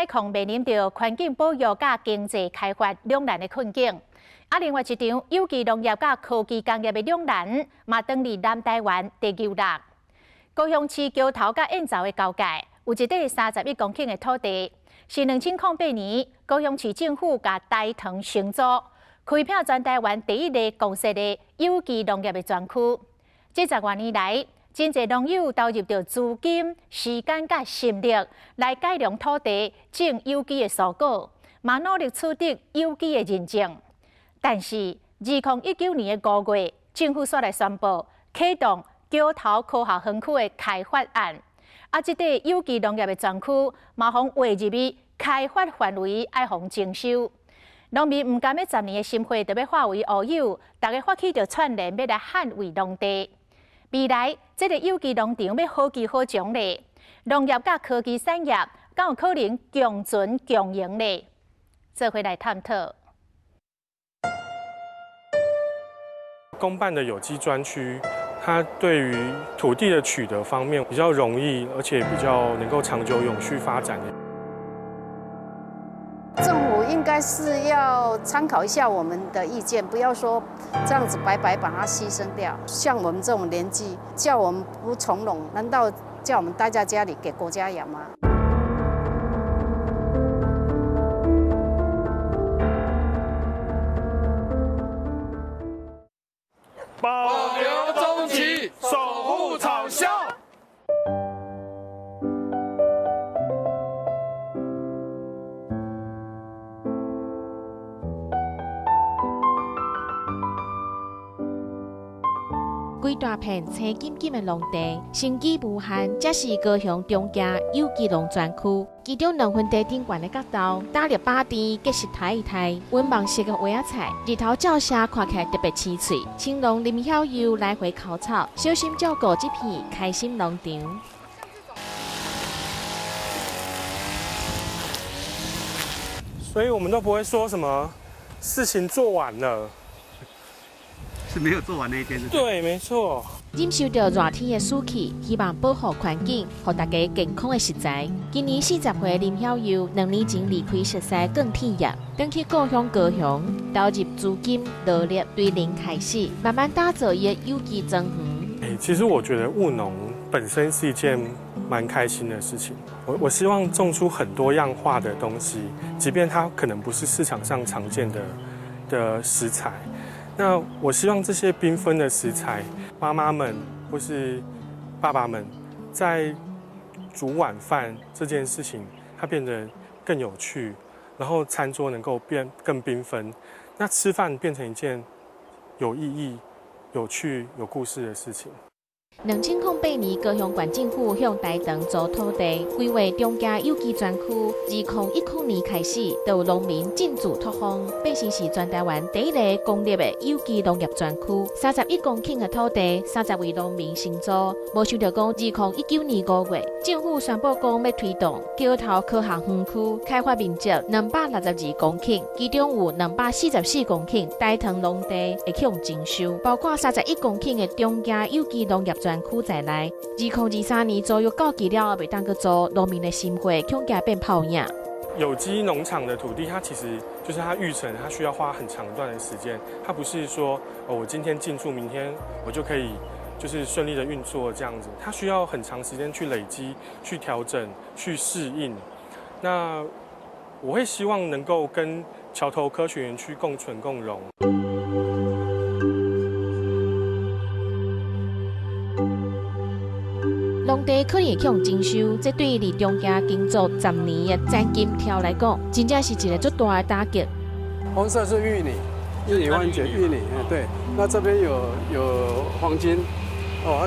采矿面临着环境保育甲经济开发两难的困境。另外一场有机农业甲科技工业的两难，嘛登伫南台湾第9落。高雄市桥头甲燕巢的交界，有一块31公顷的土地，是2008年高雄市政府甲台糖承租，开辟全台湾第一个公设的有机农业的专区。这10多年来，真侪农友投入着资金、时间甲心力来改良土地，种有机的蔬果，嘛努力取得有机的认证。但是，2019年的5月，政府煞来宣布启动桥头科学园区的开发案，这块有机农业的专区嘛，互划入去开发范围，爱互征收。农民唔甘要10年的心血，就要化为乌有，大家发起着串联，要来捍卫农地。未来，这个有机农场要好支好种咧，农业甲科技产业敢有可能共存共赢咧？做回来探讨。公办的有机专区，它对于土地的取得方面比较容易，而且比较能够长久永续发展的。政府应该是要参考一下我们的意见，不要说这样子白白把它牺牲掉。像我们这种年纪，叫我们不从农，难道叫我们待在家里给国家养吗？保留中旗，守护草校。规大片青金金的农地，生机无限。这是高雄中家有机农专区，其中2分地顶悬的角度，打入巴田，结实抬一抬，温芒色的花仔菜，日头照射，看起来特别清脆。青农林晓佑来回烤草，小心照顾这片开心农场。所以我们都不会说什么事情做完了。是没有做完那一天是？对，没错。忍受着热天的暑气，希望保护环境，让大家健康的食材。今年40岁林晓佑2年前离开熟悉耕田业，回去故乡高雄，投入资金、劳力，对零开始，慢慢打造伊的有机庄园。其实我觉得务农本身是一件蛮开心的事情。我希望种出很多样化的东西，即便它可能不是市场上常见的食材。那我希望这些缤纷的食材，妈妈们或是爸爸们在煮晚饭这件事情，它变得更有趣，然后餐桌能够变更缤纷，那吃饭变成一件有意义、有趣、有故事的事情。2008年，高雄县政府向台糖租土地，规划中家有机专区。2019年开始，就有农民进驻拓荒，变成是全台湾第一个公立的有机农业专区。31公顷的土地，30位农民承租。无想到讲，2019年5月，政府宣布讲要推动桥头科学园区，开发面积262公顷，其中有244公顷台糖农地会向征收，包括31公顷的中家有机农业专区在内。2023年左右到期了后，袂当去做，农民的心血恐惊变泡影。有机农场的土地，它其实就是它育成，它需要花很长一段的时间。它不是说我今天进驻，明天我就可以就是顺利的运作这样子。它需要很长时间去累积、去调整、去适应。那我会希望能够跟桥头科学园区共存共荣。农地可能会向征收，这对于中家耕作10年的詹金条来讲，真正是一个最大的打击。红色是玉米，玉米番茄，玉米，对。那这边有黄金，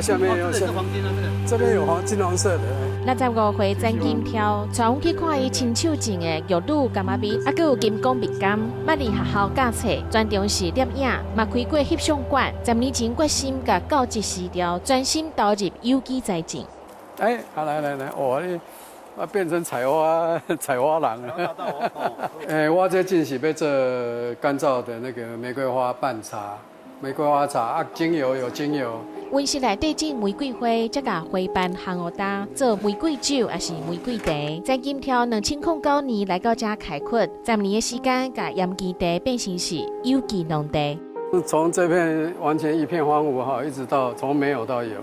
下面有黄金啊，这边有金黄色的。65岁詹金条，带阮去看伊亲手种的玉露柑仔蜜，还佫有金光蜜柑。捌伫学校教册，专长是摄影，嘛开过翕相馆。10年前决心甲教职辞掉，专心投入有机栽种。来，我变成采花郎了。我这种是要做干燥的那个玫瑰花拌茶，玫瑰花茶啊，精油有精油。温室内底种玫瑰花，再甲花瓣烘好搭，做玫瑰酒还是玫瑰茶。在今朝2009年来到这开垦，10年的时间，甲盐基地变成是有机农地。从这片完全一片荒芜哈，一直到从没有到有，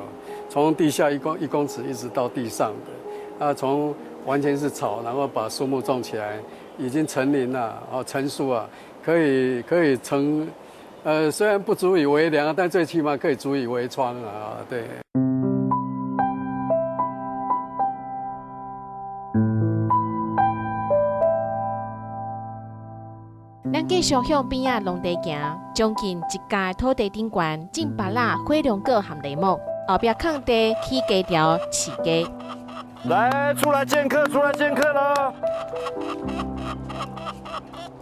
从地下1公尺一直到地上的，从完全是草，然后把树木种起来，已经成林了，成树啊，可以成。虽然不足以为粮，但最起码可以足以为窗啊！对。咱继续向边仔农地行，将近1甲土地顶悬种芭乐、火龙果和梨木，后壁空地起家条饲鸡。来，出来见客，出来见客了。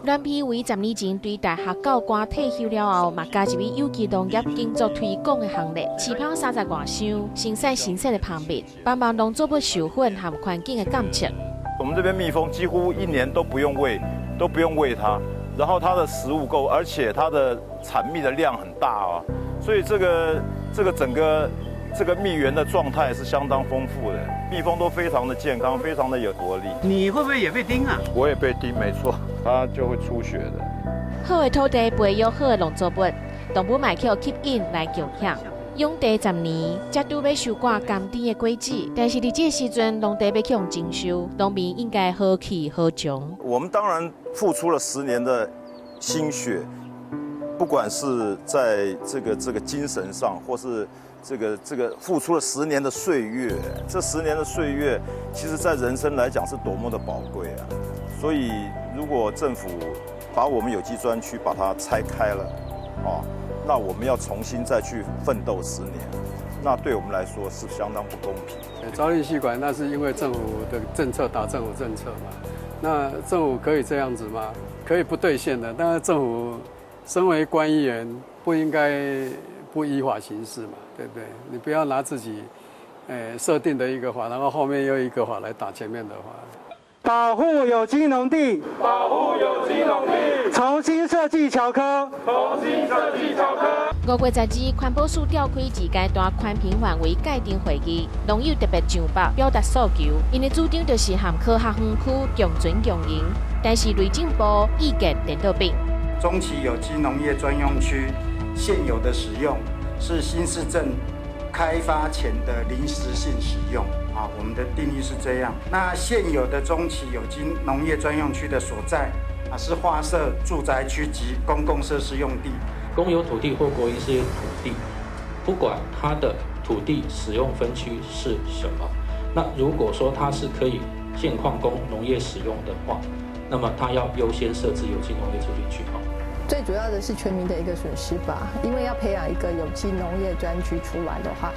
阮批为10年前对大学教官退休了后，嘛加入有机农业耕作推广的行列，饲跑30外箱，生产新鲜的蜂蜜，帮忙农作物授粉和环境的监测。我们这边蜜蜂几乎1年都不用喂它，然后它的食物够，而且它的产蜜的量很大啊，所以这个整个这个蜜源的状态是相当丰富的，蜜蜂都非常的健康，非常的有活力。你会不会也被叮啊？我也被叮，没错，它就会出血的。好的土地培育好的农作物，动物卖去吸引来强险。用地10年，才拄要收割甘甜的果子，但是伫这时阵，农地要去用征收，农民应该好气好穷。我们当然付出了10年的心血，不管是在这个精神上，或是这个付出了10年的岁月，这10年的岁月，其实在人生来讲是多么的宝贵啊！所以，如果政府把我们有机专区把它拆开了，那我们要重新再去奋斗10年，那对我们来说是相当不公平。朝令夕管，那是因为政府的政策打政府政策嘛。那政府可以这样子吗？可以不兑现的，但是政府身为官员，不应该不依法行事嘛，对不对？你不要拿自己设定的一个法，然后后面又一个法来打前面的法。保护有机农地，保护有机农地，重新设计桥科，重新设计桥科。5月10日，环保署召开2阶段宽频范围界定会议，农友特别上报表达诉求，因的主张就是和科学园区共存共赢，但是内政部意见颠倒变。中期有机农业专用区现有的使用是新市镇开发前的临时性使用。我们的定义是这样。那现有的中期有机农业专用区的所在是划设住宅区及公共设施用地。公有土地或国营事业土地，不管它的土地使用分区是什么，那如果说它是可以现况供农业使用的话，那么它要优先设置有机农业处理区。最主要的是全民的一个损失吧，因为要培养一个有机农业专区出来的话，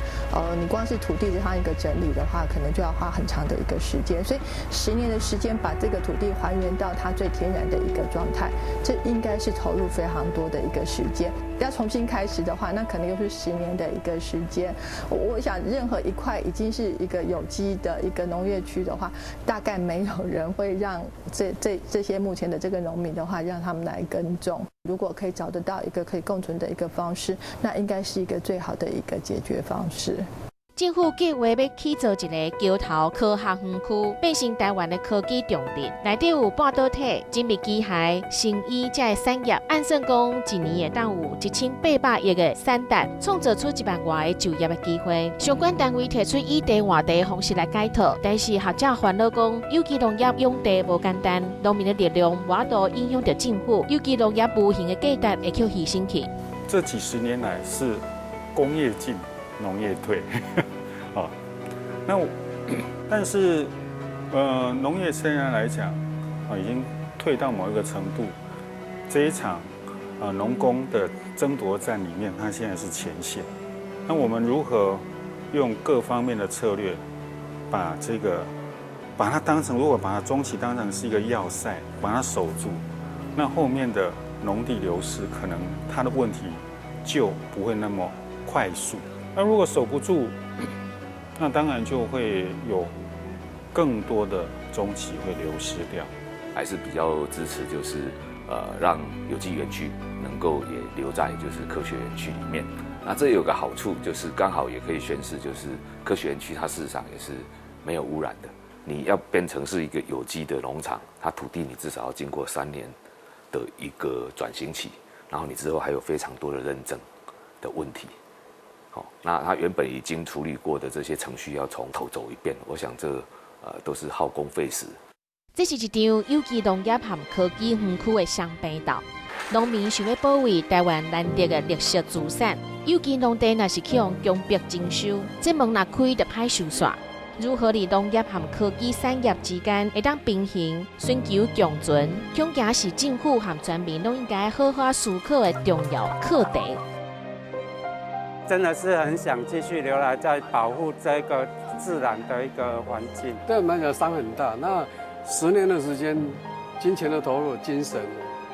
你光是土地这样一个整理的话，可能就要花很长的一个时间，所以10年的时间把这个土地还原到它最天然的一个状态，这应该是投入非常多的一个时间。要重新开始的话，那可能又是10年的一个时间。我想，任何一块已经是一个有机的一个农业区的话，大概没有人会让这些目前的这个农民的话，让他们来耕种。如果可以找得到一个可以共存的一个方式，那应该是一个最好的一个解决方式。政府计划要起造一个桥头科学园区，变成台湾的科技重点。内底有半导体、精密机械、生医这个产业。按算讲，1年会当有1800亿的产值，创造出1万外的就业的机会。相关单位提出以地换地的方式来解套，但是学者烦恼讲，有机农业用地无简单，农民的力量无法度影响到政府，有机农业无形的价值会去牺牲去。这几10年来是工业进，农业退。但是农业虽然来讲已经退到某一个程度，这一场农工的争夺战里面，它现在是前线。那我们如何用各方面的策略，把它当成，如果把它中期当成是一个要塞，把它守住，那后面的农地流失，可能它的问题就不会那么快速。那如果守不住，那当然就会有更多的中期会流失掉。还是比较支持就是让有机园区能够也留在就是科学园区里面。那这有个好处，就是刚好也可以宣示，就是科学园区它事实上也是没有污染的。你要变成是一个有机的农场，它土地你至少要经过3年的一个转型期，然后你之后还有非常多的认证的问题。好，那它原本已经处理过的这些程序要从头走一遍，我想这都是耗工费时。这是一场有机农业和科技园区的双边道。农民想要保卫台湾难得的历史资产，有机农地若是去用强迫征收，这门若开就歹收煞。如何在农业和科技产业之间会当平衡，寻求共存，恐惊是政府和全民都应该好好思考的重要课题。真的是很想继续留来，在保护这个自然的一个环境。对我们来讲伤很大。那10年的时间，金钱的投入、精神，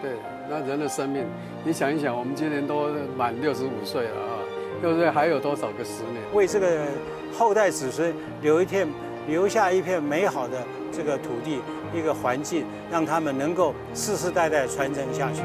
对，那人的生命，你想一想，我们今年都满65岁了啊，对不对？还有多少个10年？为这个后代子孙留下一片美好的这个土地，一个环境，让他们能够世世代代传承下去。